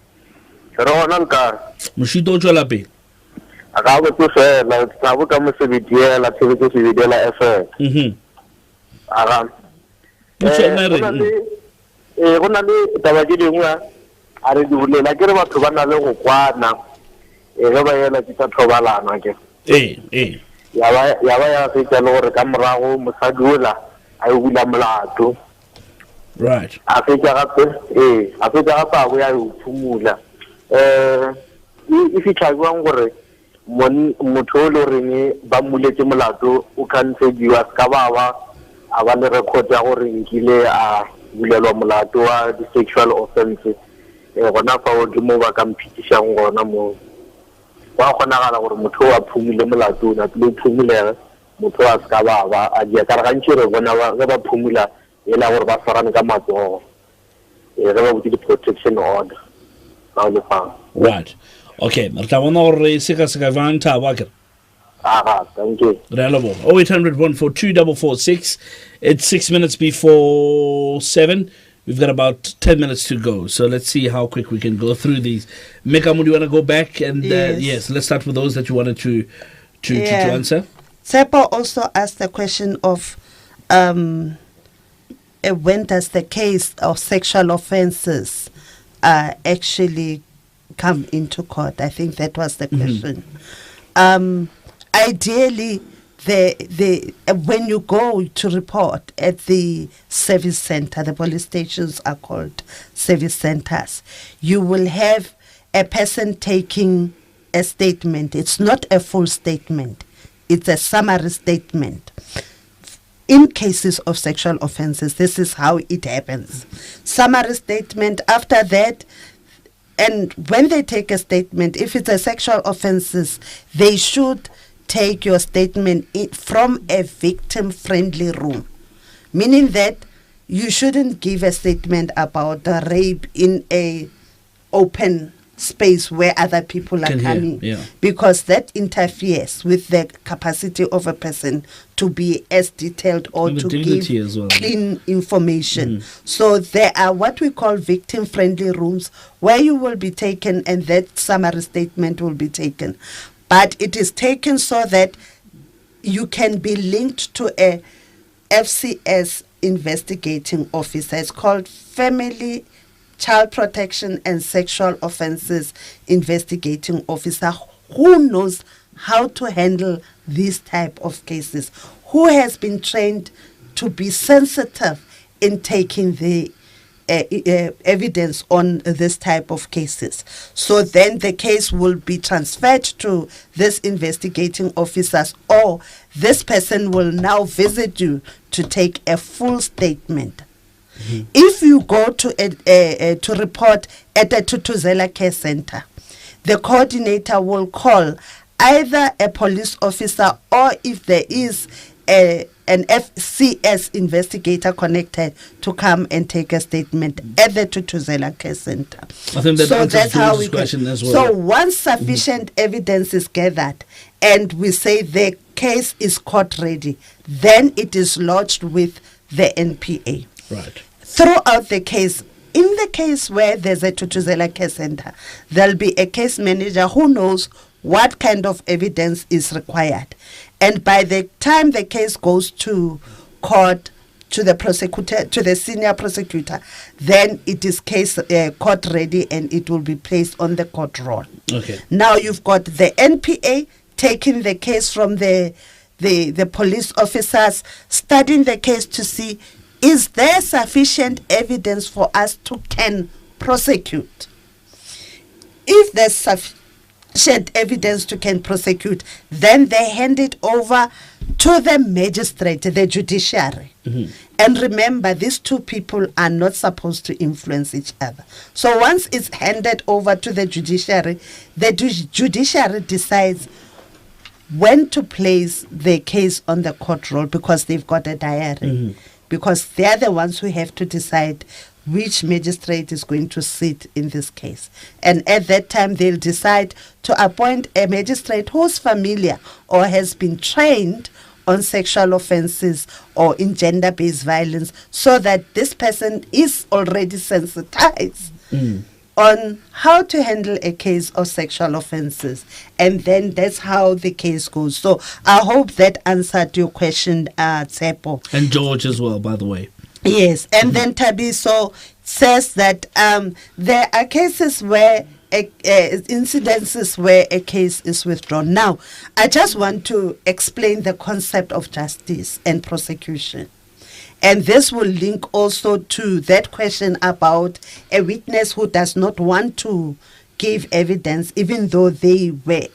S1: Mushito Cholapi.
S11: Akago to say, like, Thabo comes to Zebediela, to Zebediela FM. Aram. A re di bulela ke re batho ba na le go kwana ge ba yela ke tsa thobalano ke ya ba ya fetsa le gore ka morago mosadi ola a e bula molato
S1: right
S11: a fetsa gape a go ya go phumula e fitlha jwang gore motho o le reng ba muletse molato o kantsediwa ska ba a ba le record ya gore nkile a bulelwa molato wa sexual offenses gona fa o ke mo ba ka mphitisang gona mo wa kgonagala gore motho wa phumile molato na tlo phumile motho a ska ba a dia ka ga ntse re bona ba phumula ela gore ba farane ka matsogo re ba botse protection order ba le fa
S1: right okay re tla bona gore se ka van Thabo ke
S11: thank you.
S1: 0800 142 446. It's 6 minutes before 7. We've got about 10 minutes to go, so let's see how quick we can go through these. Mekamu, do you want to go back? And yes, let's start with those that you wanted to answer.
S2: Sepo also asked the question of when does the case of sexual offences actually come into court? I think that was the question. Ideally, when you go to report at the service center, the police stations are called service centers, you will have a person taking a statement. It's not a full statement. It's a summary statement. In cases of sexual offenses, this is how it happens. Summary statement. After that, and when they take a statement, if it's a sexual offenses, they should take your statement from a victim-friendly room, meaning that you shouldn't give a statement about the rape in a open space where other people are coming, because that interferes with the capacity of a person to be as detailed or to give clean information. So there are what we call victim-friendly rooms where you will be taken and that summary statement will be taken. But it is taken so that you can be linked to a FCS investigating officer. It's called Family, Child Protection and Sexual Offences Investigating Officer, who knows how to handle these type of cases, who has been trained to be sensitive in taking the evidence on this type of cases. So then the case will be transferred to this investigating officers, or this person will now visit you to take a full statement. If you go to report at a Thuthuzela care center, the coordinator will call either a police officer, or if there is an FCS investigator connected, to come and take a statement at the Thuthuzela care center.
S1: I think that's how we question as well.
S2: So once sufficient evidence is gathered and we say the case is court ready, then it is lodged with the NPA.
S1: Right.
S2: throughout the case. In the case where there's a Thuthuzela care center, there'll be a case manager who knows what kind of evidence is required. And by the time the case goes to court, to the prosecutor, to the senior prosecutor, then it is case court ready and it will be placed on the court roll.
S1: Okay.
S2: Now you've got the NPA taking the case from the police officers, studying the case to see, is there sufficient evidence for us to can prosecute? If there's sufficient evidence to can prosecute, then they hand it over to the magistrate, the judiciary. And remember, these two people are not supposed to influence each other. So once it's handed over to the judiciary decides when to place the case on the court roll, because they've got a diary. Because they're the ones who have to decide which magistrate is going to sit in this case. And at that time, they'll decide to appoint a magistrate who's familiar or has been trained on sexual offenses or in gender-based violence, so that this person is already sensitized on how to handle a case of sexual offenses. And then that's how the case goes. So I hope that answered your question, Tsepo.
S1: And George as well, by the way.
S2: Yes, and then Tabiso says that there are cases where incidences where a case is withdrawn. Now, I just want to explain the concept of justice and prosecution. And this will link also to that question about a witness who does not want to give evidence, even though they were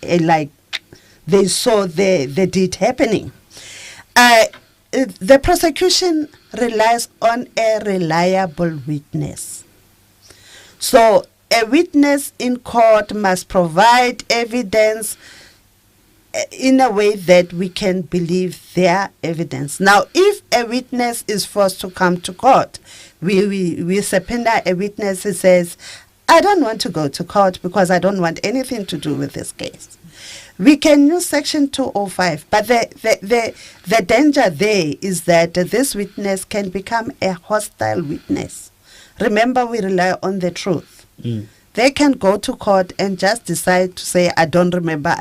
S2: they saw the deed happening. The prosecution relies on a reliable witness. So a witness in court must provide evidence in a way that we can believe their evidence. Now, if a witness is forced to come to court, we subpoena a witness who says, I don't want to go to court because I don't want anything to do with this case. We can use Section 205, but the danger there is that this witness can become a hostile witness. Remember, we rely on the truth. They can go to court and just decide to say, I don't remember,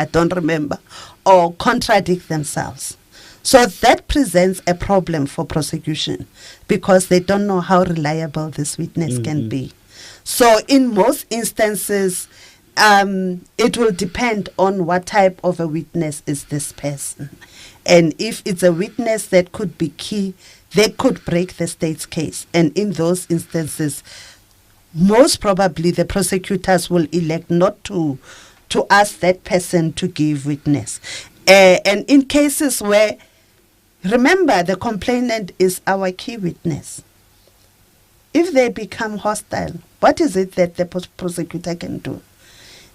S2: or contradict themselves. So that presents a problem for prosecution because they don't know how reliable this witness can be. So in most instances, it will depend on what type of a witness is this person. And if it's a witness that could be key, they could break the state's case. And in those instances, most probably the prosecutors will elect not to ask that person to give witness. And in cases where, remember, the complainant is our key witness. If they become hostile, what is it that the prosecutor can do?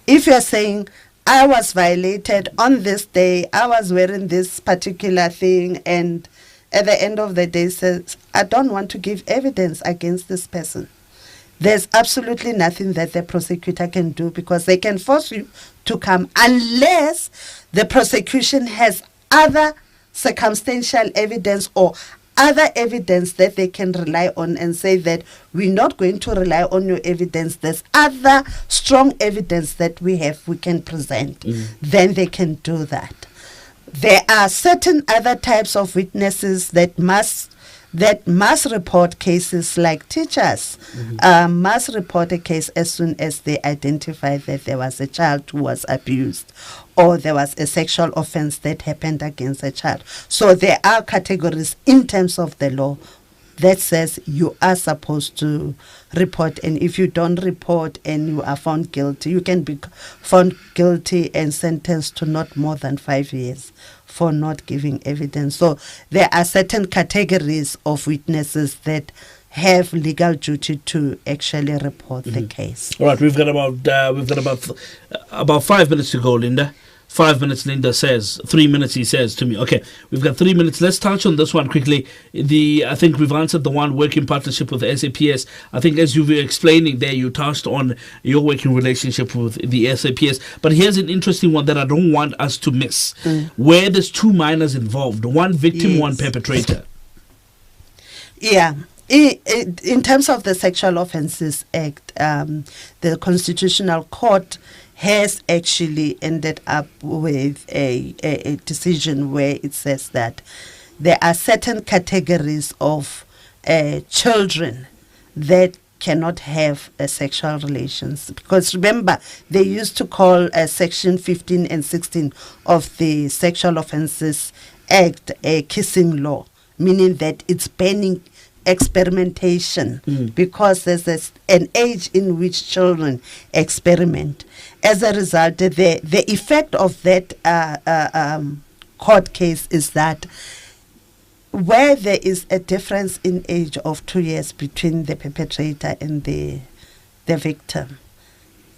S2: If you're saying, I was violated on this day, I was wearing this particular thing, and at the end of the day says, I don't want to give evidence against this person, there's absolutely nothing that the prosecutor can do, because they can force you to come unless the prosecution has other circumstantial evidence or other evidence that they can rely on and say that we're not going to rely on your evidence. There's other strong evidence that we can present. Then they can do that. There are certain other types of witnesses that must report cases, like teachers must report a case as soon as they identify that there was a child who was abused or there was a sexual offense that happened against a child. So there are categories in terms of the law that says you are supposed to report, and if you don't report and you are found guilty, you can be found guilty and sentenced to not more than 5 years for not giving evidence. So there are certain categories of witnesses that have legal duty to actually report the case.
S1: All right, we've got about 5 minutes to go, Linda. 5 minutes, Linda says. 3 minutes, he says to me. Okay, we've got 3 minutes. Let's touch on this one quickly. I think we've answered the one working partnership with the SAPS. I think as you were explaining there, you touched on your working relationship with the SAPS. But here's an interesting one that I don't want us to miss, where there's two minors involved, one victim, one perpetrator.
S2: Yeah. In terms of the Sexual Offences Act, the Constitutional Court has actually ended up with a decision where it says that there are certain categories of children that cannot have sexual relations. Because remember, they used to call Section 15 and 16 of the Sexual Offences Act a kissing law, meaning that it's banning experimentation because there's an age in which children experiment. As a result, the effect of that court case is that where there is a difference in age of 2 years between the perpetrator and the victim,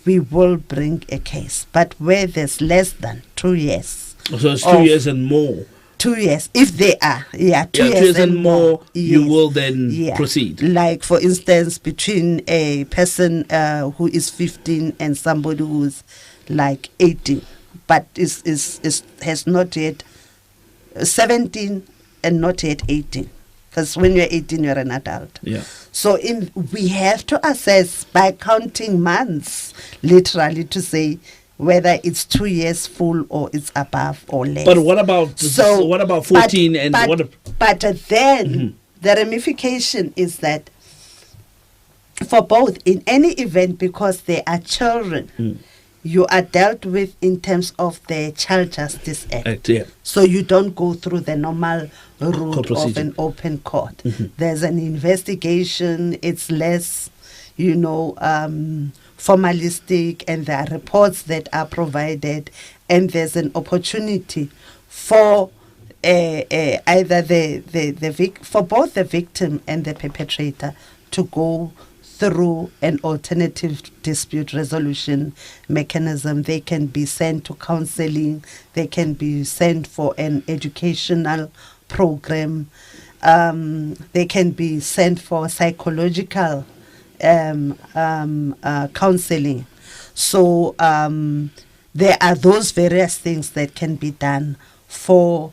S2: we will bring a case. But where there's less than 2 years.
S1: So it's 2 years and more.
S2: 2 years, if they are, 2 years and more,
S1: you will then proceed.
S2: Like, for instance, between a person who is 15 and somebody who's like 18, but has not yet 17 and not yet 18. Because when you're 18, you're an adult.
S1: Yeah.
S2: So we have to assess by counting months, literally, to say whether it's 2 years full or it's above or less.
S1: But what about 14
S2: But then the ramification is that for both, in any event, because they are children, you are dealt with in terms of the Child Justice Act. So you don't go through the normal route of an open court. There's an investigation. It's less, formalistic, and there are reports that are provided, and there's an opportunity for either for both the victim and the perpetrator to go through an alternative dispute resolution mechanism. They can be sent to counseling. They can be sent for an educational program. They can be sent for psychological counseling. So there are those various things that can be done for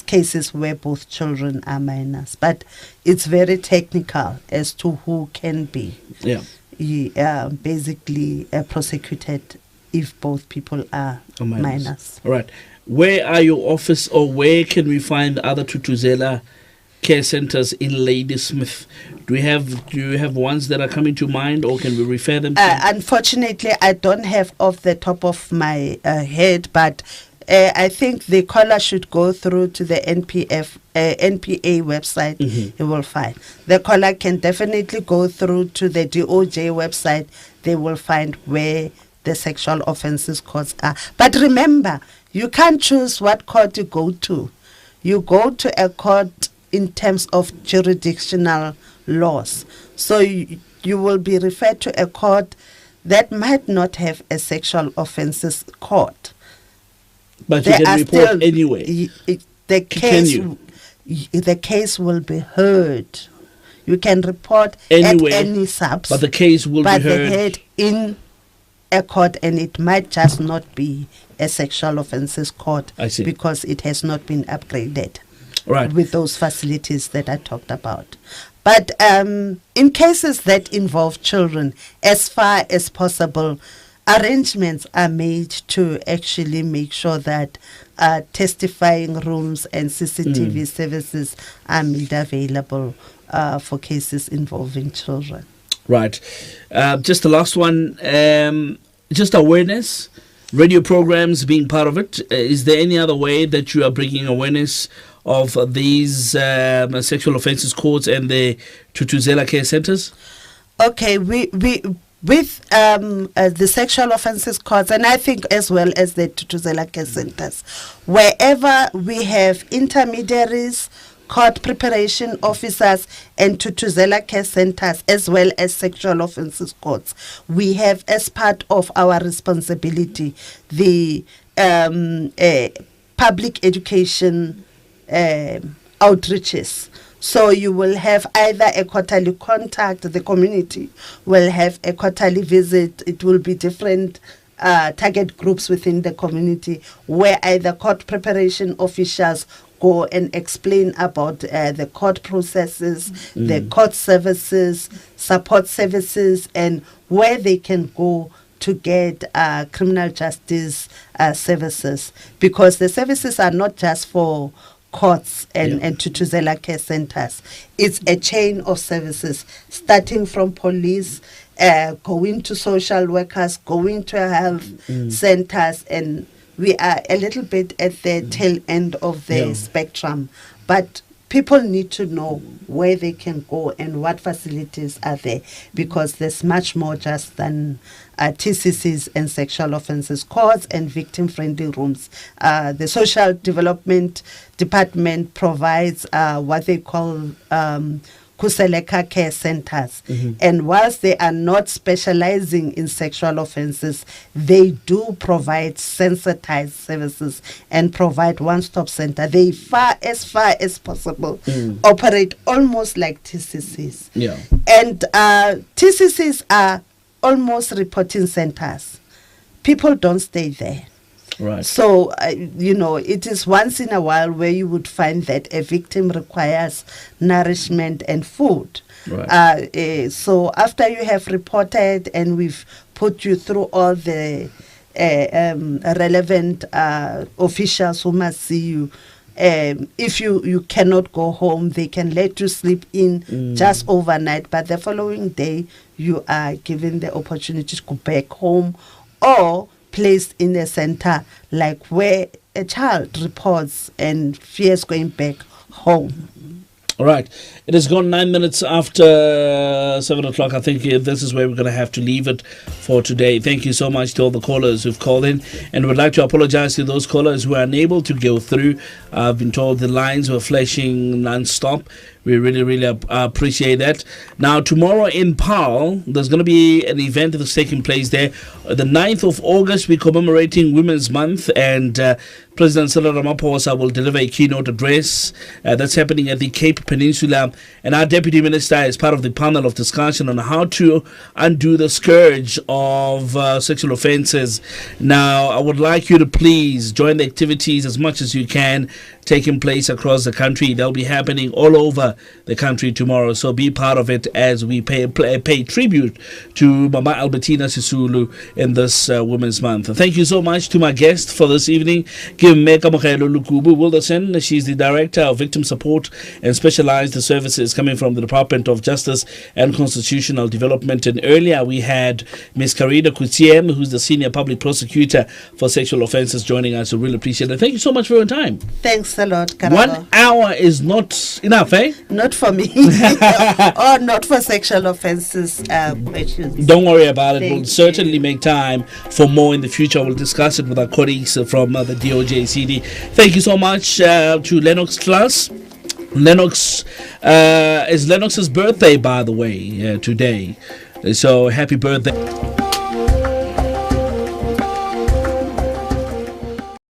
S2: cases where both children are minors, but it's very technical as to who can be basically prosecuted if both people are minors.
S1: All right. Where are your office, or where can we find other Thuthuzela care centers in Ladysmith? Do you have ones that are coming to mind, or can we refer them to?
S2: Unfortunately, I don't have off the top of my head, but I think the caller should go through to the NPA website. He will find. The caller can definitely go through to the DOJ website. They will find where the sexual offences courts are. But remember, you can't choose what court you go to. You go to a court in terms of jurisdictional laws. So you will be referred to a court that might not have a sexual offences court.
S1: But you can report anyway.
S2: The case will be heard. You can report anyway, at any subs.
S1: But the case will be heard
S2: in a court, and it might just not be a sexual offences court.
S1: I see.
S2: Because it has not been upgraded.
S1: Right.
S2: With those facilities that I talked about. But in cases that involve children, as far as possible, arrangements are made to actually make sure that testifying rooms and CCTV services are made available for cases involving children.
S1: Right. Just the last one, just awareness, radio programs being part of it. Is there any other way that you are bringing awareness of these sexual offences courts and the Thuthuzela care centres?
S2: Okay, we with the sexual offences courts, and I think as well as the Thuthuzela care centres, wherever we have intermediaries, court preparation officers, and Thuthuzela care centres, as well as sexual offences courts, we have, as part of our responsibility, the public education outreaches. So you will have either a quarterly contact, the community will have a quarterly visit. It will be different target groups within the community, where either court preparation officials go and explain about the court processes, the court services, support services, and where they can go to get criminal justice services, because the services are not just for courts and Thuthuzela care centers. It's a chain of services, starting from police, going to social workers, going to health centers, and we are a little bit at the tail end of the spectrum. But people need to know where they can go and what facilities are there, because there's much more just than TCCs and sexual offences courts and victim-friendly rooms. The Social Development Department provides what they call Kuseleka care centers. And whilst they are not specializing in sexual offences, they do provide sensitized services and provide one-stop center. They far as possible operate almost like TCCs. And TCCs are almost reporting centers. People don't stay there.
S1: Right.
S2: So, it is once in a while where you would find that a victim requires nourishment and food.
S1: Right.
S2: So after you have reported and we've put you through all the relevant officials who must see you, if you cannot go home, they can let you sleep in just overnight, but the following day you are given the opportunity to go back home, or placed in a center like where a child reports and fears going back home.
S1: All right. It has gone 9 minutes after 7 o'clock. I think this is where we're going to have to leave it for today. Thank you so much to all the callers who've called in. And we'd like to apologize to those callers who are unable to go through. I've been told the lines were flashing non-stop. We really appreciate that. Now, tomorrow in Paarl, there's going to be an event that's taking place there. The 9th of August, we're commemorating Women's Month, and President Cyril Ramaphosa will deliver a keynote address. That's happening at the Cape Peninsula. And our Deputy Minister is part of the panel of discussion on how to undo the scourge of sexual offences. Now, I would like you to please join the activities as much as you can taking place across the country. They'll be happening all over the country tomorrow, so be part of it as we pay tribute to Mama Albertina Sisulu in this Women's Month. Thank you so much to my guest for this evening. Give me Kamogelo Lekubu-Wilderson. She's the Director of Victim Support and Specialized Services coming from the Department of Justice and Constitutional Development. And earlier we had Ms. Carina, who's the Senior Public Prosecutor for Sexual Offences, joining us. So really appreciate it. Thank you so much for your time.
S2: Thanks a lot, Karabo.
S1: 1 hour is not enough, eh?
S2: Not for me. Or not for sexual offences questions.
S1: Don't worry about it. We'll certainly make time for more in the future. We'll discuss it with our colleagues from the DOJ&CD. Thank you so much to Lennox Class. Lennox is Lennox's birthday, by the way, today. So happy birthday.